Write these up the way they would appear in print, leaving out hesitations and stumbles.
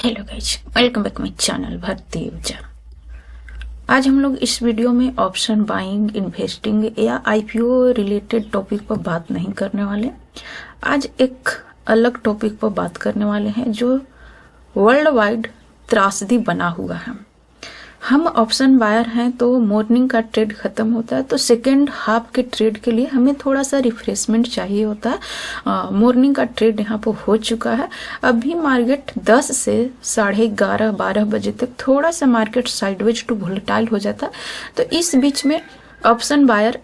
Hello guys, welcome back my channel Bharti Urja. आज हम लोग इस वीडियो में ऑप्शन बाइंग, इन्वेस्टिंग या आईपीओ रिलेटेड टॉपिक पर बात नहीं करने वाले। आज एक अलग टॉपिक पर बात करने वाले हैं जो वर्ल्ड वाइड त्रासदी बना हुआ है। हम ऑप्शन बायर हैं तो मॉर्निंग का ट्रेड खत्म होता है तो सेकेंड हाफ के ट्रेड के लिए हमें थोड़ा सा रिफ्रेशमेंट चाहिए होता है। मॉर्निंग का ट्रेड यहाँ पर हो चुका है। अभी मार्केट 10 से 11:30-12 बजे तक थोड़ा सा मार्केट साइडवेज टू वोलेटाइल हो जाता है। तो इस बीच में ऑप्शन बायर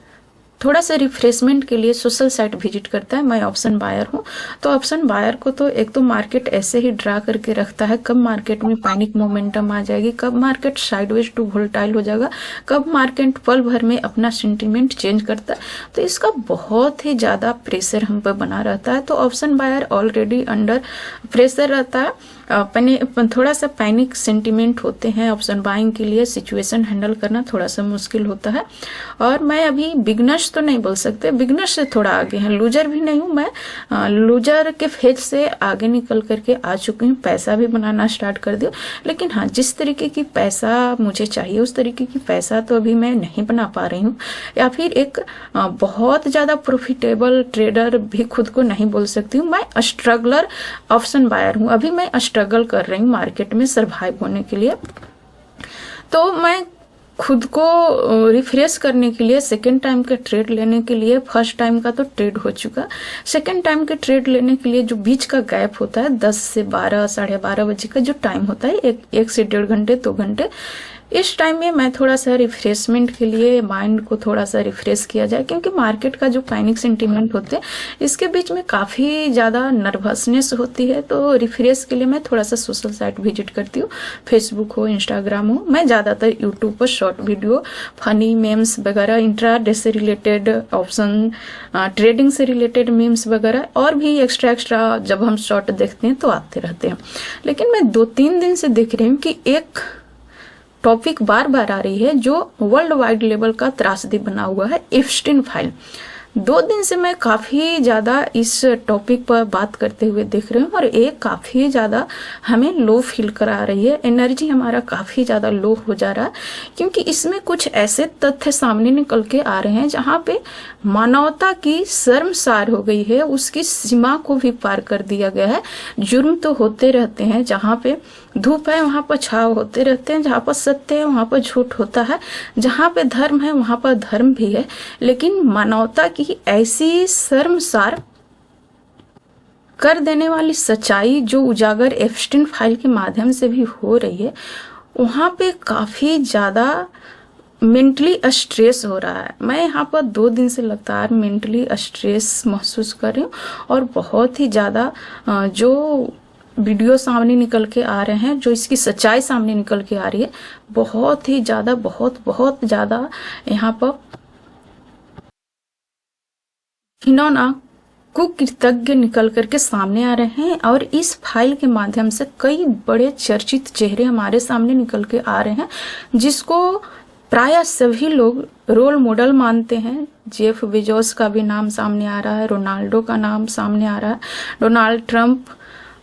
थोड़ा सा रिफ्रेशमेंट के लिए सोशल साइट विजिट करता है। मैं ऑप्शन बायर हूँ तो ऑप्शन बायर को तो एक तो मार्केट ऐसे ही ड्रा करके रखता है कब मार्केट में पैनिक मोमेंटम आ जाएगी, कब मार्केट साइडवेज टू वोलेटाइल हो जाएगा, कब मार्केट पल भर में अपना सेंटीमेंट चेंज करता है। तो इसका बहुत ही ज़्यादा प्रेशर हम पर बना रहता है। तो option buyer already under pressure रहता है। थोड़ा सा पैनिक सेंटीमेंट होते हैं ऑप्शन बाइंग के लिए। सिचुएशन हैंडल करना थोड़ा सा मुश्किल होता है। और मैं अभी बिगनर्स तो नहीं बोल सकते, बिगनर्स से थोड़ा आगे हैं, लूजर भी नहीं हूँ। मैं लूजर के फेज से आगे निकल करके आ चुकी हूँ, पैसा भी बनाना स्टार्ट कर दिया। लेकिन हाँ, जिस तरीके की पैसा मुझे चाहिए उस तरीके की पैसा तो अभी मैं नहीं बना पा रही हूँ, या फिर एक बहुत ज़्यादा प्रॉफिटेबल ट्रेडर भी खुद को नहीं बोल सकती हूँ। मैं स्ट्रगलर ऑप्शन बायर हूँ। अभी मैं स्ट्रगल कर रही हूँ मार्केट में सरवाइव होने के लिए। तो मैं खुद को रिफ्रेश करने के लिए सेकेंड टाइम का ट्रेड लेने के लिए, फर्स्ट टाइम का तो ट्रेड हो चुका, सेकेंड टाइम के ट्रेड लेने के लिए जो बीच का गैप होता है 10 से 12, 12:30 बजे का जो टाइम होता है, एक से 1.5 घंटे 2 घंटे, इस टाइम में मैं थोड़ा सा रिफ्रेशमेंट के लिए माइंड को थोड़ा सा रिफ्रेश किया जाए। क्योंकि मार्केट का जो पैनिक सेंटीमेंट होते हैं इसके बीच में काफ़ी ज़्यादा नर्वसनेस होती है। तो रिफ्रेश के लिए मैं थोड़ा सा सोशल साइट विजिट करती हूँ, फेसबुक हो, इंस्टाग्राम हो। मैं ज़्यादातर यूट्यूब पर शॉर्ट वीडियो, फनी मेम्स वगैरह, इंट्राडे से रिलेटेड, ऑप्शन ट्रेडिंग से रिलेटेड मीम्स वगैरह और भी एक्स्ट्रा जब हम शॉर्ट देखते हैं तो आते रहते हैं। लेकिन मैं 2-3 दिन से देख रही हूँ कि एक टॉपिक बार बार आ रही है जो वर्ल्ड वाइड लेवल का त्रासदी बना हुआ है, एप्स्टीन फाइल। 2 दिन से मैं काफ़ी ज़्यादा इस टॉपिक पर बात करते हुए देख रही हूँ और एक काफ़ी ज़्यादा हमें लो फील करा रही है। एनर्जी हमारा काफ़ी ज़्यादा लो हो जा रहा है क्योंकि इसमें कुछ ऐसे तथ्य सामने निकल के आ रहे हैं जहाँ पे मानवता की शर्मसार हो गई है, उसकी सीमा को भी पार कर दिया गया है। जुर्म तो होते रहते हैं, जहाँ पे धूप है वहाँ पर छाव होते रहते हैं, जहाँ पर सत्य है वहाँ पर झूठ होता है, जहाँ पे धर्म है वहाँ पर धर्म भी है। लेकिन मानवता की ऐसी शर्मसार कर देने वाली सच्चाई जो उजागर एप्स्टीन फाइल के माध्यम से भी हो रही है, वहाँ पे काफ़ी ज़्यादा मेंटली स्ट्रेस हो रहा है। मैं यहाँ पर 2 दिन से लगातार मेंटली स्ट्रेस महसूस कर रही हूँ और बहुत ही ज़्यादा जो वीडियो सामने निकल के आ रहे हैं, जो इसकी सच्चाई सामने निकल के आ रही है, बहुत ही ज़्यादा बहुत ज़्यादा यहाँ पर घिनौना कुकृतज्ञ निकल करके सामने आ रहे हैं। और इस फाइल के माध्यम से कई बड़े चर्चित चेहरे हमारे सामने निकल के आ रहे हैं जिसको प्राय सभी लोग रोल मॉडल मानते हैं। जेफ बेजोस का भी नाम सामने आ रहा है, रोनाल्डो का नाम सामने आ रहा है, डोनाल्ड ट्रंप,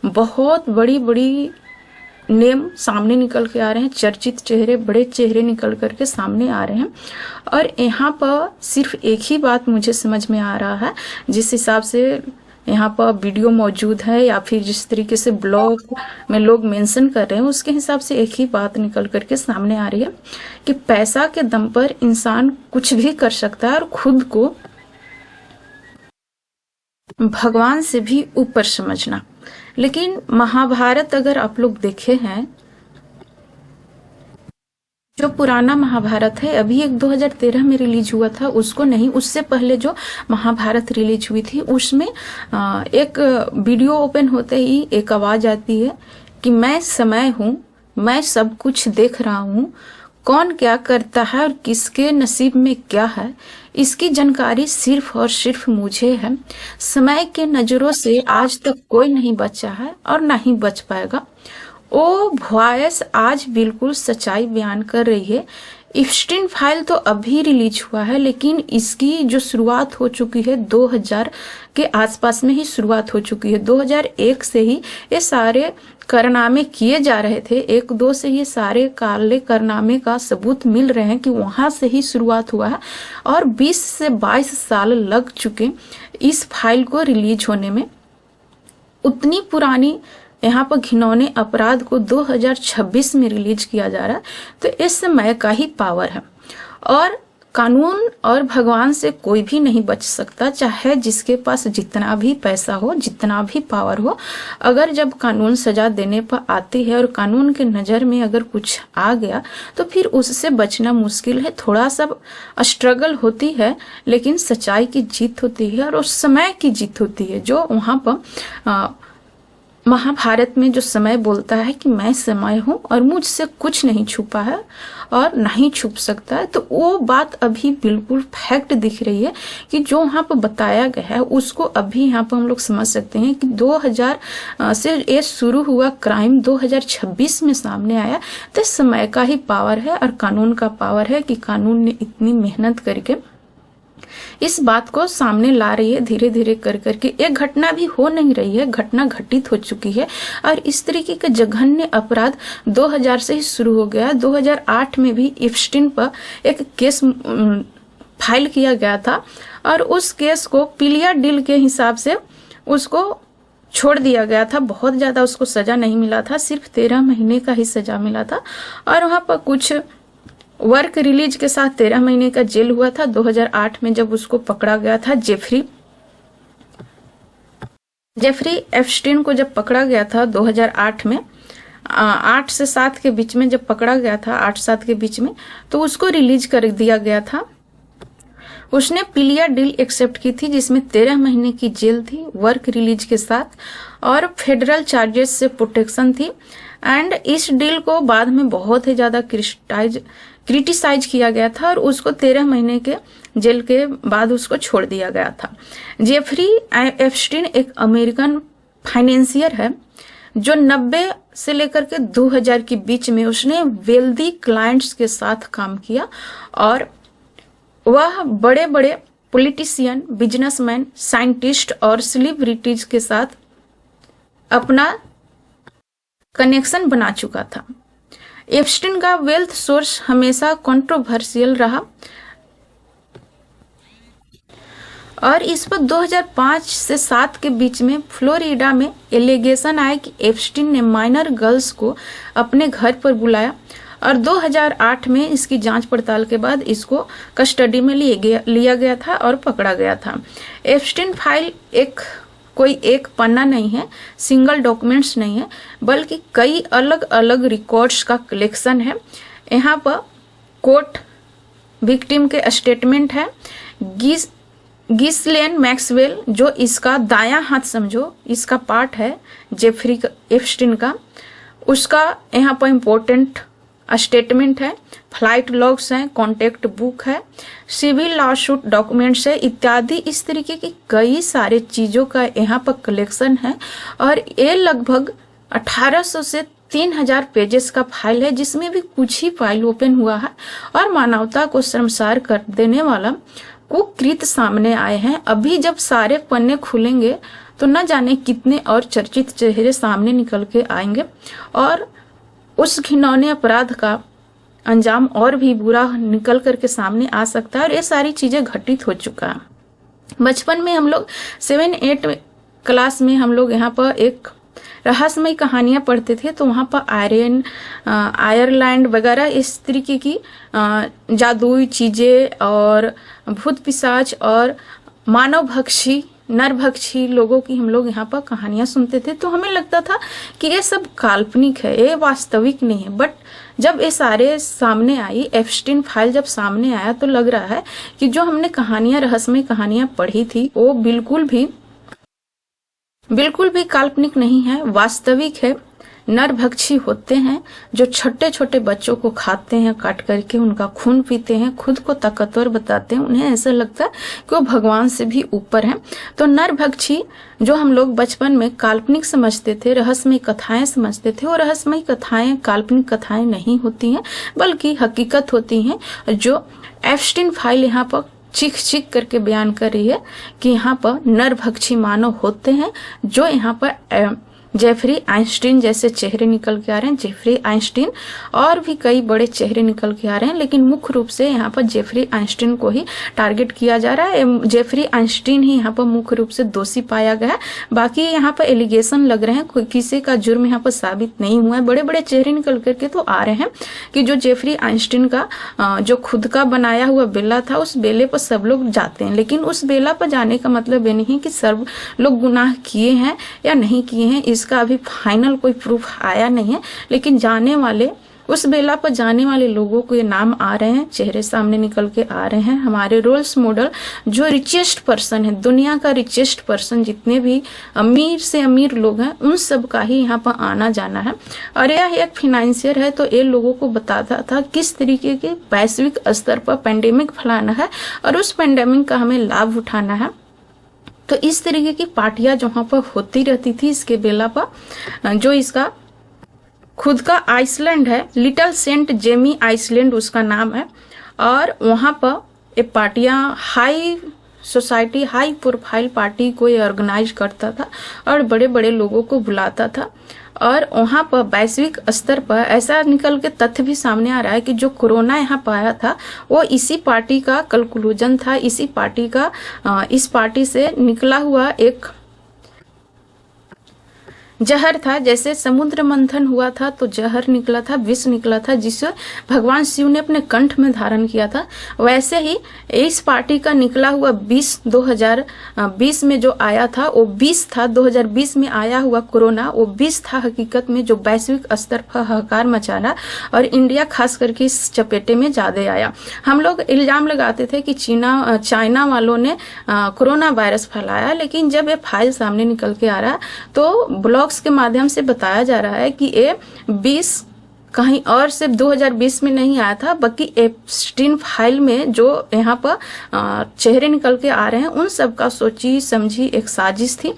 बहुत बड़ी नेम सामने निकल के आ रहे हैं। चर्चित चेहरे, बड़े चेहरे निकल करके सामने आ रहे हैं। और यहाँ पर सिर्फ एक ही बात मुझे समझ में आ रहा है, जिस हिसाब से यहाँ पर वीडियो मौजूद है या फिर जिस तरीके से ब्लॉग में लोग मेंशन कर रहे हैं, उसके हिसाब से एक ही बात निकल करके सामने आ रही है कि पैसा के दम पर इंसान कुछ भी कर सकता है और खुद को भगवान से भी ऊपर समझना। लेकिन महाभारत अगर आप लोग देखे हैं, जो पुराना महाभारत है, अभी एक 2013 में रिलीज हुआ था, उसको नहीं, उससे पहले जो महाभारत रिलीज हुई थी उसमें एक वीडियो ओपन होते ही एक आवाज आती है कि मैं समय हूँ, मैं सब कुछ देख रहा हूँ, कौन क्या करता है और किसके नसीब में क्या है इसकी जानकारी सिर्फ और सिर्फ मुझे है। समय के नजरों से आज तक कोई नहीं बचा है और ना ही बच पाएगा। वो वॉयस आज बिल्कुल सच्चाई बयान कर रही है। इप्स्टीन फाइल तो अभी रिलीज हुआ है, लेकिन इसकी जो शुरुआत हो चुकी है 2000 के आसपास में ही शुरुआत हो चुकी है। 2001 से ही ये सारे कारनामे किए जा रहे थे, 1-2 से ये सारे काले कारनामे का सबूत मिल रहे हैं कि वहां से ही शुरुआत हुआ है, और 20 से 22 साल लग चुके इस फाइल को रिलीज होने में। उतनी पुरानी यहाँ पर घिनौने अपराध को 2026 में रिलीज किया जा रहा है, तो इस समय का ही पावर है। और कानून और भगवान से कोई भी नहीं बच सकता, चाहे जिसके पास जितना भी पैसा हो, जितना भी पावर हो। अगर जब कानून सजा देने पर आती है और कानून के नज़र में अगर कुछ आ गया तो फिर उससे बचना मुश्किल है। थोड़ा सा स्ट्रगल होती है, लेकिन सच्चाई की जीत होती है और उस समय की जीत होती है, जो वहाँ पर महाभारत में जो समय बोलता है कि मैं समय हूं और मुझसे कुछ नहीं छुपा है और नहीं छुप सकता है। तो वो बात अभी बिल्कुल फैक्ट दिख रही है कि जो वहाँ पर बताया गया है उसको अभी यहाँ पर हम लोग समझ सकते हैं कि 2000 से ये शुरू हुआ क्राइम 2026 में सामने आया। तो समय का ही पावर है और कानून का पावर है कि कानून ने इतनी मेहनत करके इस बात को सामने ला रही है, धीरे धीरे कर करके। एक घटना भी हो नहीं रही है, घटना घटित हो चुकी है। और इस तरीके के जघन्य अपराध 2000 से ही शुरू हो गया है। 2008 में भी इप्स्टीन पर एक केस फाइल किया गया था और उस केस को पिलिया डील के हिसाब से उसको छोड़ दिया गया था। बहुत ज्यादा उसको सजा नहीं मिला था, सिर्फ 13 महीने का ही सजा मिला था। और वहां पर कुछ वर्क रिलीज के साथ 13 महीने का जेल हुआ था 2008 में, जब उसको पकड़ा गया था। जेफरी एप्स्टीन को जब पकड़ा गया था 2008 में, 8 से 7 के बीच में जब पकड़ा गया था, 8-7 के बीच में, तो उसको रिलीज कर दिया गया था। उसने पिलिया डील एक्सेप्ट की थी, जिसमें 13 महीने की जेल थी वर्क रिलीज के साथ, और फेडरल चार्जेस से प्रोटेक्शन थी। एंड इस डील को बाद में बहुत ही ज्यादा क्रिटिसाइज किया गया था और उसको 13 महीने के जेल के बाद उसको छोड़ दिया गया था। जेफरी एप्स्टीन एक अमेरिकन फाइनेंसियर है जो 90 से लेकर के 2000 के बीच में उसने वेल्दी क्लाइंट्स के साथ काम किया, और वह बड़े बड़े पॉलिटिशियन, बिजनेसमैन, साइंटिस्ट और सेलिब्रिटीज के साथ अपना कनेक्शन बना चुका था। एप्स्टीन का वेल्थ सोर्स हमेशा कंट्रोवर्शियल रहा और इस पर 2005 से 7 के बीच में फ्लोरिडा में एलिगेशन आया कि एप्स्टीन ने माइनर गर्ल्स को अपने घर पर बुलाया, और 2008 में इसकी जांच पड़ताल के बाद इसको कस्टडी में लिया गया था और पकड़ा गया था। एप्स्टीन फाइल कोई एक पन्ना नहीं है, सिंगल डॉक्यूमेंट्स नहीं है, बल्कि कई अलग अलग रिकॉर्ड्स का कलेक्शन है। यहाँ पर कोर्ट विक्टिम के स्टेटमेंट है। गिसलेन मैक्सवेल, जो इसका दायां हाथ समझो, इसका पार्ट है जेफरी एप्स्टीन का, उसका यहाँ पर इम्पोर्टेंट स्टेटमेंट है। फ्लाइट लॉग्स हैं, कॉन्टेक्ट बुक है, सिविल लॉसूट डॉक्यूमेंट्स है इत्यादि। इस तरीके की कई सारे चीजों का यहाँ पर कलेक्शन है, और ये लगभग 1800 से 3000 पेजेस का फाइल है, जिसमें भी कुछ ही फाइल ओपन हुआ है और मानवता को शर्मसार कर देने वाला कुकृत्य सामने आए हैं। अभी जब सारे पन्ने खुलेंगे तो न जाने कितने और चर्चित चेहरे सामने निकल के आएंगे, और उस घिनौने अपराध का अंजाम और भी बुरा निकल करके सामने आ सकता है। और ये सारी चीजें घटित हो चुका है। बचपन में हम लोग 7-8 क्लास में हम लोग यहाँ पर एक रहस्यमय कहानियां पढ़ते थे, तो वहां पर आयरलैंड वगैरह इस तरीके की जादुई चीजें और भूत पिशाच और मानव भक्षी, नरभक्षी लोगों की हम लोग यहाँ पर कहानियां सुनते थे, तो हमें लगता था कि ये सब काल्पनिक है, ये वास्तविक नहीं है। बट जब ये सारे सामने आई, एप्स्टीन फाइल जब सामने आया, तो लग रहा है कि जो हमने कहानियां, रहस्यमय कहानियां पढ़ी थी, वो बिल्कुल भी काल्पनिक नहीं है, वास्तविक है। नरभक्षी होते हैं जो छोटे छोटे बच्चों को खाते हैं, काट करके उनका खून पीते हैं, खुद को ताकतवर बताते हैं, उन्हें ऐसा लगता है कि वो भगवान से भी ऊपर हैं। तो नरभक्षी जो हम लोग बचपन में काल्पनिक समझते थे, रहस्यमय कथाएं समझते थे, वो रहस्यमय कथाएं काल्पनिक कथाएं नहीं होती हैं, बल्कि हकीकत होती हैं। जो एप्स्टीन फाइल यहाँ पर चीख चीख करके बयान कर रही है कि यहाँ पर नरभक्षी मानव होते हैं, जो यहाँ पर जेफरी आइंस्टीन जैसे चेहरे निकल के आ रहे हैं। जेफरी आइंस्टीन और भी कई बड़े चेहरे निकल के आ रहे हैं, लेकिन मुख्य रूप से यहाँ पर जेफरी आइंस्टीन को ही टारगेट किया जा रहा है। जेफरी आइंस्टीन ही यहाँ पर मुख्य रूप से दोषी पाया गया है। बाकी यहाँ पर एलिगेशन लग रहे हैं, कोई किसी का जुर्म यहाँ पर साबित नहीं हुआ है। बड़े बड़े चेहरे निकल करके तो आ रहे हैं कि जो जेफरी आइंस्टीन का जो खुद का बनाया हुआ बेला था, उस बेले पर सब लोग जाते हैं, लेकिन उस बेला पर जाने का मतलब ये नहीं कि सब लोग गुनाह किए हैं या नहीं किए हैं, इसका अभी फाइनल कोई प्रूफ आया नहीं है। लेकिन जाने वाले, उस बेला पर जाने वाले लोगों को ये नाम आ रहे हैं, चेहरे सामने निकल के आ रहे हैं। हमारे रोल्स मॉडल जो रिचेस्ट पर्सन है, दुनिया का रिचेस्ट पर्सन, जितने भी अमीर से अमीर लोग हैं, उन सब का ही यहाँ पर आना जाना है। और यह एक फिनेंशियर है, तो ये लोगों को बताता था किस तरीके के वैश्विक स्तर पर पेंडेमिक फैलाना है और उस पेंडेमिक का हमें लाभ उठाना है। तो इस तरीके की पार्टियां जहाँ पर होती रहती थी इसके बेला पर। जो इसका खुद का आइसलैंड है, लिटिल सेंट जेमी आइसलैंड उसका नाम है, और वहाँ पर ये पार्टियां high society, high profile party को ये ऑर्गेनाइज करता था और बड़े बड़े लोगों को बुलाता था। और वहाँ पर वैश्विक स्तर पर ऐसा निकल के तथ्य भी सामने आ रहा है कि जो कोरोना यहाँ पर आया था वो इसी पार्टी का कंक्लूजन था, इसी पार्टी का इस पार्टी से निकला हुआ एक जहर था। जैसे समुद्र मंथन हुआ था तो जहर निकला था, विष निकला था, जिसे भगवान शिव ने अपने कंठ में धारण किया था, वैसे ही इस पार्टी का निकला हुआ विष 2020 में जो आया था वो विष था। 2020 में आया हुआ कोरोना वो विष था हकीकत में, जो वैश्विक स्तर पर हाहाकार मचाना और इंडिया खास करके इस चपेटे में ज्यादा आया। हम लोग इल्जाम लगाते थे कि चाइना वालों ने कोरोना वायरस फैलाया, लेकिन जब ये फाइल सामने निकल के आ रहा तो ब्लॉग्स के माध्यम से बताया जा रहा है कि ये 20 कहीं और से 2020 में नहीं आया था, बल्कि एप्स्टीन फाइल में जो यहाँ पर चेहरे निकल के आ रहे हैं उन सब का सोची समझी एक साजिश थी।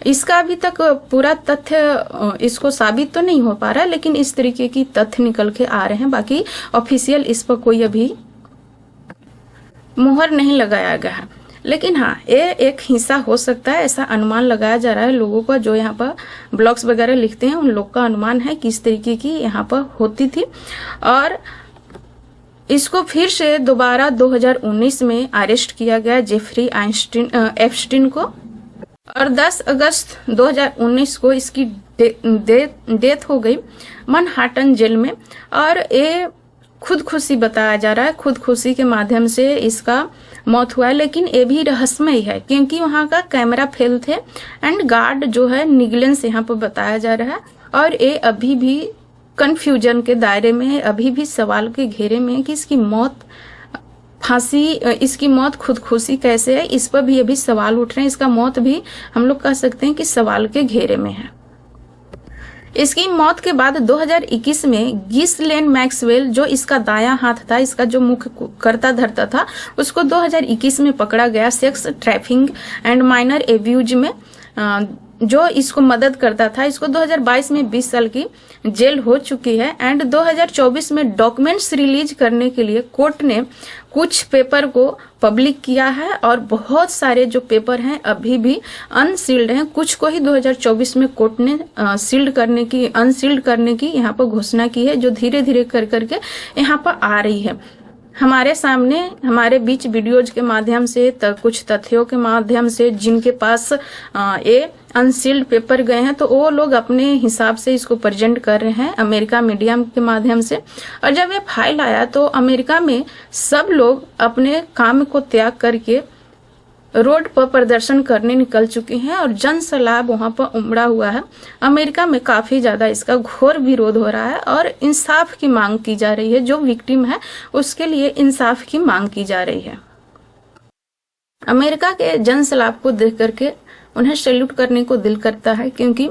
इसका अभी तक पूरा तथ्य इसको साबित तो नहीं हो पा रहा है, लेकिन इस तरीके की तथ्य निकल के आ रहे हैं। बाकी ऑफिशियल इस पर कोई अभी मुहर नहीं लगाया गया है, लेकिन हाँ ये एक हिस्सा हो सकता है, ऐसा अनुमान लगाया जा रहा है लोगों का, जो यहाँ पर ब्लॉग्स वगैरह लिखते हैं उन लोग का अनुमान है कि इस तरीके की यहाँ पर होती थी। और इसको फिर से दोबारा 2019 में अरेस्ट किया गया जेफरी एप्स्टीन को, और 10 अगस्त 2019 को इसकी डेथ हो गई मनहाटन जेल में। और ये खुदकुशी बताया जा रहा है, खुदकुशी के माध्यम से इसका मौत हुआ है, लेकिन ये भी रहस्यमय है क्योंकि वहाँ का कैमरा फेल थे एंड गार्ड जो है निगलेंस यहाँ पर बताया जा रहा है। और ये अभी भी कंफ्यूजन के दायरे में है, अभी भी सवाल के घेरे में है कि इसकी मौत फांसी, इसकी मौत खुदकुशी कैसे है, इस पर भी अभी सवाल उठ रहे हैं। इसका मौत भी हम लोग कह सकते हैं कि सवाल के घेरे में है। इसकी मौत के बाद 2021 में गिसलेन मैक्सवेल, जो इसका दायां हाथ था, इसका जो मुख्य करता धरता था, उसको 2021 में पकड़ा गया sex trafficking and minor abuse में, जो इसको मदद करता था। इसको 2022 में 20 साल की जेल हो चुकी है एंड 2024 में डॉक्यूमेंट्स रिलीज करने के लिए कोर्ट ने कुछ पेपर को पब्लिक किया है, और बहुत सारे जो पेपर हैं अभी भी अनसील्ड हैं। कुछ को ही 2024 में कोर्ट ने अनसील्ड करने की यहाँ पर घोषणा की है, जो धीरे धीरे कर करके यहाँ पर आ रही है हमारे सामने, हमारे बीच वीडियोज के माध्यम से, कुछ तथ्यों के माध्यम से, जिनके पास ये अनसील्ड पेपर गए हैं तो वो लोग अपने हिसाब से इसको प्रेजेंट कर रहे हैं अमेरिका मीडिया के माध्यम से। और जब ये फाइल आया तो अमेरिका में सब लोग अपने काम को त्याग करके रोड पर प्रदर्शन करने निकल चुके हैं और जन सैलाब वहां पर उमड़ा हुआ है। अमेरिका में काफी ज्यादा इसका घोर विरोध हो रहा है और इंसाफ की मांग की जा रही है। जो विक्टिम है उसके लिए इंसाफ की मांग की जा रही है। अमेरिका के जन सैलाब को देख करके उन्हें सैल्यूट करने को दिल करता है, क्योंकि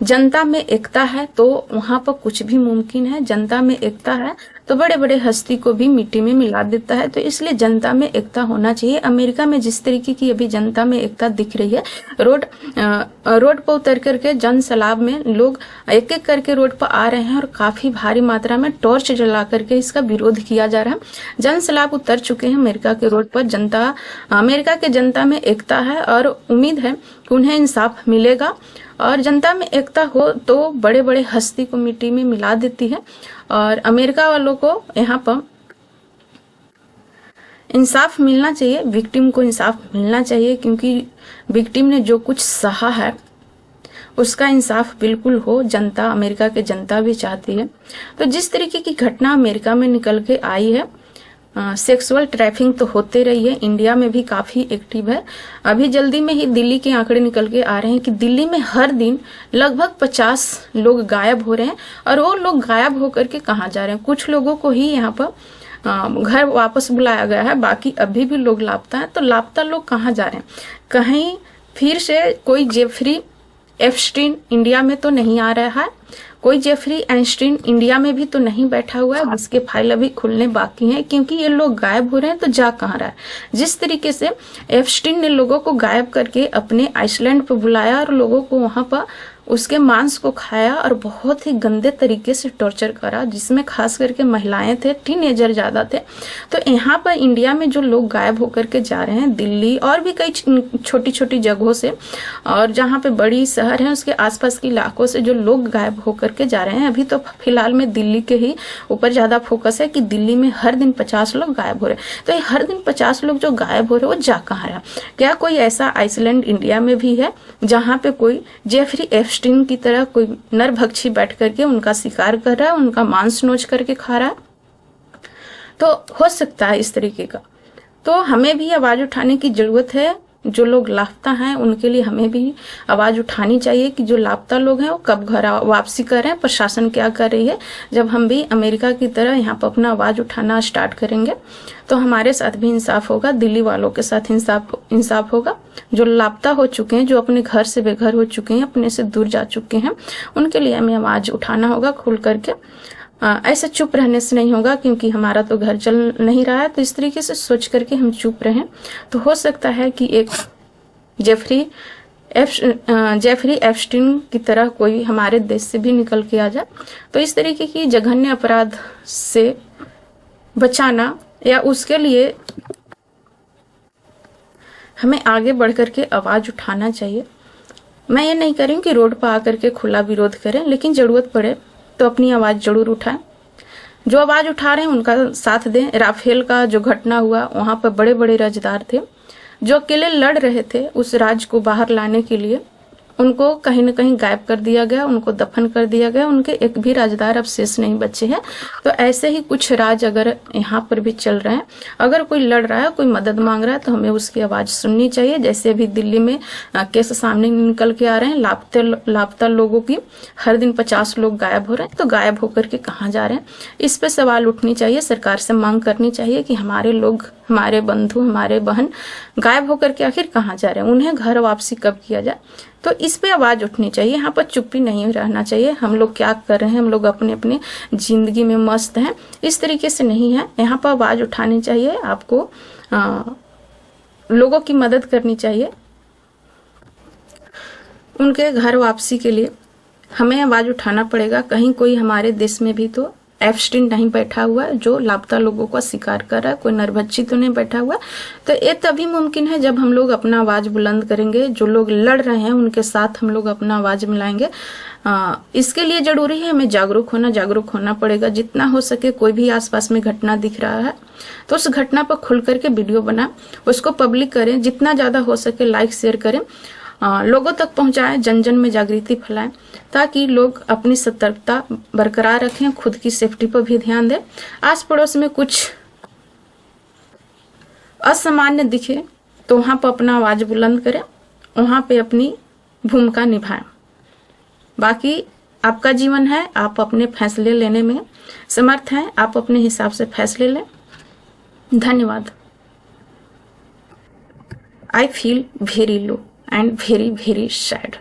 जनता में एकता है तो वहां पर कुछ भी मुमकिन है। जनता में एकता है तो बड़े बड़े हस्ती को भी मिट्टी में मिला देता है। तो इसलिए जनता में एकता होना चाहिए। अमेरिका में जिस तरीके की अभी जनता में एकता दिख रही है, रोड पर उतर करके जन सैलाब में लोग एक एक करके रोड पर आ रहे हैं और काफी भारी मात्रा में टॉर्च जला करके इसका विरोध किया जा रहा है। जन सैलाब उतर चुके हैं अमेरिका के रोड पर। अमेरिका के जनता में एकता है और उम्मीद है कि उन्हें इंसाफ मिलेगा। और जनता में एकता हो तो बड़े बड़े हस्ती को मिट्टी में मिला देती है। और अमेरिका वालों को यहाँ पर इंसाफ मिलना चाहिए, विक्टिम को इंसाफ मिलना चाहिए, क्योंकि विक्टिम ने जो कुछ सहा है उसका इंसाफ बिल्कुल हो। जनता, अमेरिका की जनता भी चाहती है। तो जिस तरीके की घटना अमेरिका में निकल के आई है, सेक्सुअल ट्रैफिकिंग तो होते रही है, इंडिया में भी काफी एक्टिव है। अभी जल्दी में ही दिल्ली के आंकड़े निकल के आ रहे हैं कि दिल्ली में हर दिन लगभग 50 लोग गायब हो रहे हैं। और वो लोग गायब होकर के कहाँ जा रहे हैं? कुछ लोगों को ही यहाँ पर घर वापस बुलाया गया है, बाकी अभी भी लोग लापता है। तो लापता लोग कहाँ जा रहे हैं? कहीं फिर से कोई जेफरी एप्स्टीन इंडिया में तो नहीं आ रहा है, कोई जेफरी एप्स्टीन इंडिया में भी तो नहीं बैठा हुआ है, जिसके फाइल अभी खुलने बाकी हैं, क्योंकि ये लोग गायब हो रहे हैं। तो जा कहाँ रहा है? जिस तरीके से एप्स्टीन ने लोगों को गायब करके अपने आइसलैंड पर बुलाया और लोगों को वहां पर उसके मांस को खाया और बहुत ही गंदे तरीके से टॉर्चर करा, जिसमें खास करके महिलाएं थे, टीनेजर ज्यादा थे। तो यहाँ पर इंडिया में जो लोग गायब होकर के जा रहे हैं, दिल्ली और भी कई छोटी छोटी जगहों से, और जहाँ पे बड़ी शहर है उसके आसपास के इलाकों से जो लोग गायब होकर के जा रहे हैं। अभी तो फिलहाल में दिल्ली के ही ऊपर ज्यादा फोकस है कि दिल्ली में हर दिन 50 लोग गायब हो रहे हैं। तो ये हर दिन 50 लोग जो गायब हो रहे हैं वो जा कहाँ रहा? क्या कोई ऐसा आइसलैंड इंडिया में भी है जहाँ पे कोई जेफरी एप्स्टीन की तरह कोई नरभक्षी बैठ करके उनका शिकार कर रहा है, उनका मांस नोच करके खा रहा है? तो हो सकता है इस तरीके का। तो हमें भी आवाज उठाने की जरूरत है। जो लोग लापता हैं उनके लिए हमें भी आवाज उठानी चाहिए कि जो लापता लोग हैं वो कब घर वापसी कर रहे हैं, प्रशासन क्या कर रही है। जब हम भी अमेरिका की तरह यहाँ पर अपना आवाज उठाना स्टार्ट करेंगे तो हमारे साथ भी इंसाफ होगा, दिल्ली वालों के साथ इंसाफ होगा। जो लापता हो चुके हैं, जो अपने घर से बेघर हो चुके हैं, अपने से दूर जा चुके हैं, उनके लिए हमें आवाज उठाना होगा खुल करके। ऐसे चुप रहने से नहीं होगा, क्योंकि हमारा तो घर चल नहीं रहा है। तो इस तरीके से सोच करके हम चुप रहें तो हो सकता है कि एक जेफरी एप्स्टीन की तरह कोई हमारे देश से भी निकल के आ जाए। तो इस तरीके की जघन्य अपराध से बचाना या उसके लिए हमें आगे बढ़ करके आवाज उठाना चाहिए। मैं ये नहीं कह रही हूँ कि रोड पर आकर के खुला विरोध करें, लेकिन जरूरत पड़े तो अपनी आवाज जरूर उठाएं। जो आवाज उठा रहे हैं उनका साथ दें। राफेल का जो घटना हुआ वहां पर बड़े बड़े राजदार थे जो अकेले लड़ रहे थे उस राज को बाहर लाने के लिए। उनको कहीं न कहीं गायब कर दिया गया, उनको दफन कर दिया गया, उनके एक भी राजदार अब शेष नहीं बचे हैं। तो ऐसे ही कुछ राज अगर यहाँ पर भी चल रहे हैं, अगर कोई लड़ रहा है, कोई मदद मांग रहा है, तो हमें उसकी आवाज सुननी चाहिए। जैसे अभी दिल्ली में केस सामने निकल के आ रहे हैं लापता लोगों की, हर दिन 50 लोग गायब हो रहे हैं। तो गायब होकर के कहाँ जा रहे हैं, इस पे सवाल उठनी चाहिए। सरकार से मांग करनी चाहिए कि हमारे लोग, हमारे बंधु, हमारे बहन गायब होकर के आखिर कहाँ जा रहे हैं, उन्हें घर वापसी कब किया जाए। तो इस पे आवाज उठनी चाहिए। यहाँ पर चुप्पी नहीं रहना चाहिए। हम लोग क्या कर रहे हैं, हम लोग अपने अपने जिंदगी में मस्त हैं, इस तरीके से नहीं है। यहाँ पर आवाज उठानी चाहिए। आपको लोगों की मदद करनी चाहिए। उनके घर वापसी के लिए हमें आवाज उठाना पड़ेगा। कहीं कोई हमारे देश में भी तो एप्स्टीन नहीं बैठा हुआ है जो लापता लोगों का शिकार कर रहा है, कोई नरभक्षी तो नहीं बैठा हुआ। तो ये तभी मुमकिन है जब हम लोग अपना आवाज बुलंद करेंगे। जो लोग लड़ रहे हैं उनके साथ हम लोग अपना आवाज मिलाएंगे। इसके लिए जरूरी है हमें जागरूक होना पड़ेगा। जितना हो सके, कोई भी आसपास में घटना दिख रहा है तो उस घटना पर खुल करके वीडियो बना, उसको पब्लिक करें। जितना ज्यादा हो सके लाइक शेयर करें, लोगों तक पहुंचाएं, जन जन में जागृति फैलाएं, ताकि लोग अपनी सतर्कता बरकरार रखें, खुद की सेफ्टी पर भी ध्यान दें। आस पड़ोस में कुछ असामान्य दिखे तो वहां पर अपना आवाज बुलंद करें, वहां पे अपनी भूमिका निभाएं। बाकी आपका जीवन है, आप अपने फैसले लेने में समर्थ हैं, आप अपने हिसाब से फैसले लें। धन्यवाद। I feel very low and very, very sad.